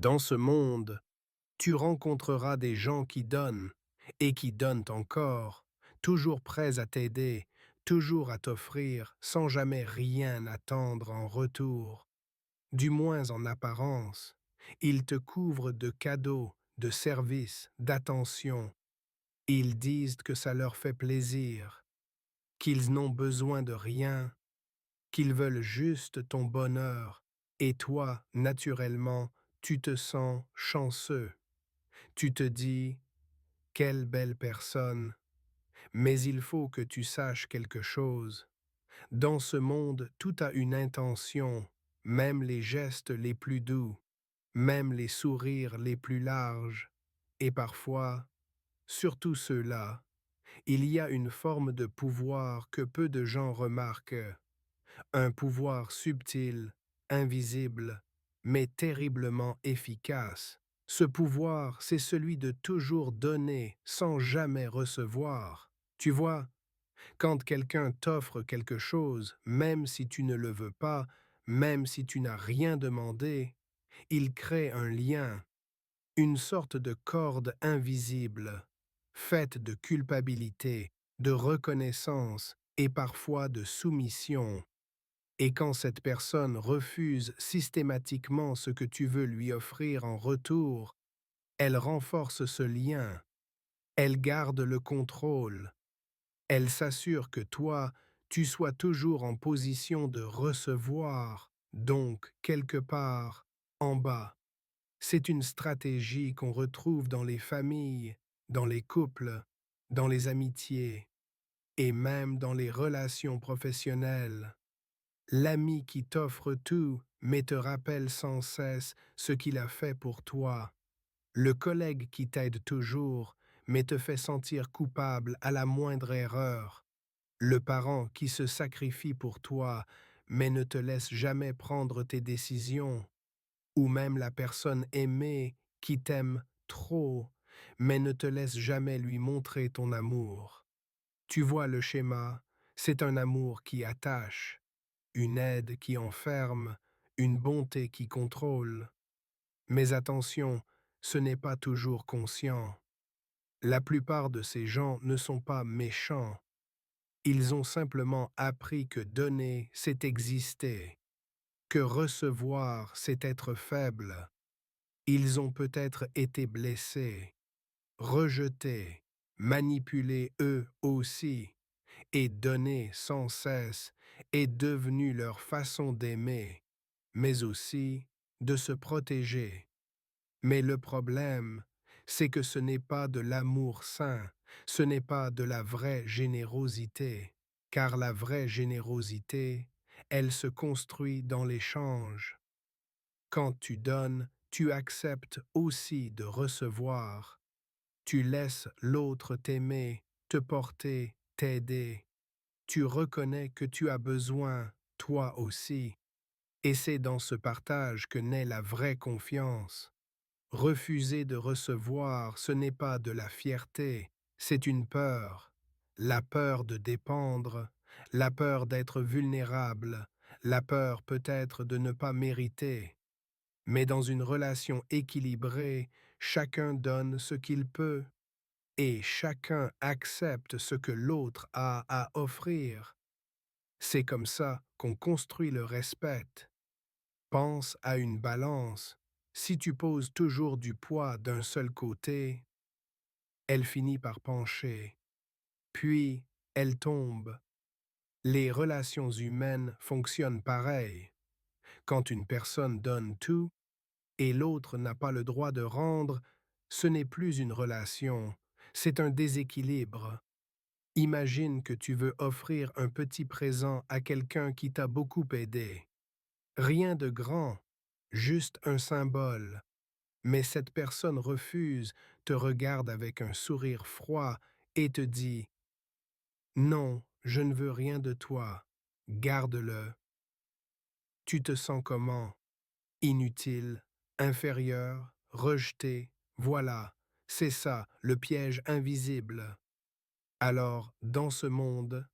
Dans ce monde, tu rencontreras des gens qui donnent, et qui donnent encore, toujours prêts à t'aider, toujours à t'offrir, sans jamais rien attendre en retour. Du moins en apparence, ils te couvrent de cadeaux, de services, d'attention. Ils disent que ça leur fait plaisir, qu'ils n'ont besoin de rien, qu'ils veulent juste ton bonheur, et toi, naturellement, tu te sens chanceux. Tu te dis, quelle belle personne, mais il faut que tu saches quelque chose. Dans ce monde, tout a une intention, même les gestes les plus doux, même les sourires les plus larges, et parfois, surtout ceux-là, il y a une forme de pouvoir que peu de gens remarquent, un pouvoir subtil, invisible, mais terriblement efficace. Ce pouvoir, c'est celui de toujours donner sans jamais recevoir. Tu vois, quand quelqu'un t'offre quelque chose, même si tu ne le veux pas, même si tu n'as rien demandé, il crée un lien, une sorte de corde invisible, faite de culpabilité, de reconnaissance et parfois de soumission. Et quand cette personne refuse systématiquement ce que tu veux lui offrir en retour, elle renforce ce lien, elle garde le contrôle, elle s'assure que toi, tu sois toujours en position de recevoir, donc quelque part, en bas. C'est une stratégie qu'on retrouve dans les familles, dans les couples, dans les amitiés et même dans les relations professionnelles. L'ami qui t'offre tout, mais te rappelle sans cesse ce qu'il a fait pour toi. Le collègue qui t'aide toujours, mais te fait sentir coupable à la moindre erreur. Le parent qui se sacrifie pour toi, mais ne te laisse jamais prendre tes décisions. Ou même la personne aimée qui t'aime trop, mais ne te laisse jamais lui montrer ton amour. Tu vois le schéma, c'est un amour qui attache, une aide qui enferme, une bonté qui contrôle. Mais attention, ce n'est pas toujours conscient. La plupart de ces gens ne sont pas méchants. Ils ont simplement appris que donner, c'est exister, que recevoir, c'est être faible. Ils ont peut-être été blessés, rejetés, manipulés eux aussi, et donner sans cesse est devenu leur façon d'aimer, mais aussi de se protéger. Mais le problème, c'est que ce n'est pas de l'amour sain, ce n'est pas de la vraie générosité, car la vraie générosité, elle se construit dans l'échange. Quand tu donnes, tu acceptes aussi de recevoir. Tu laisses l'autre t'aimer, te porter, t'aider. Tu reconnais que tu as besoin, toi aussi. Et c'est dans ce partage que naît la vraie confiance. Refuser de recevoir, ce n'est pas de la fierté, c'est une peur. La peur de dépendre, la peur d'être vulnérable, la peur peut-être de ne pas mériter. Mais dans une relation équilibrée, chacun donne ce qu'il peut et chacun accepte ce que l'autre a à offrir. C'est comme ça qu'on construit le respect. Pense à une balance. Si tu poses toujours du poids d'un seul côté, elle finit par pencher, puis elle tombe. Les relations humaines fonctionnent pareil. Quand une personne donne tout et l'autre n'a pas le droit de rendre, ce n'est plus une relation, c'est un déséquilibre. Imagine que tu veux offrir un petit présent à quelqu'un qui t'a beaucoup aidé. Rien de grand, juste un symbole. Mais cette personne refuse, te regarde avec un sourire froid et te dit « Non, je ne veux rien de toi, garde-le. » Tu te sens comment? Inutile, inférieur, rejeté, voilà, c'est ça, le piège invisible. Alors, dans ce monde,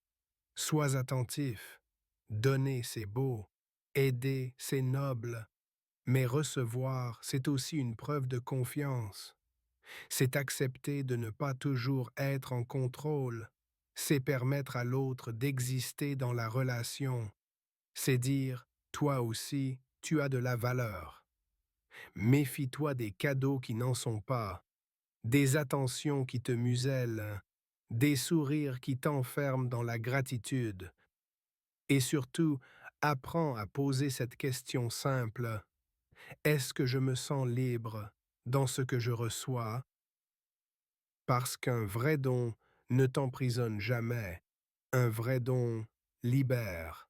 sois attentif. Donner, c'est beau. Aider, c'est noble. Mais recevoir, c'est aussi une preuve de confiance. C'est accepter de ne pas toujours être en contrôle. C'est permettre à l'autre d'exister dans la relation. C'est dire, toi aussi, tu as de la valeur. Méfie-toi des cadeaux qui n'en sont pas, des attentions qui te musellent, des sourires qui t'enferment dans la gratitude. Et surtout, apprends à poser cette question simple. Est-ce que je me sens libre dans ce que je reçois? Parce qu'un vrai don ne t'emprisonne jamais. Un vrai don libère.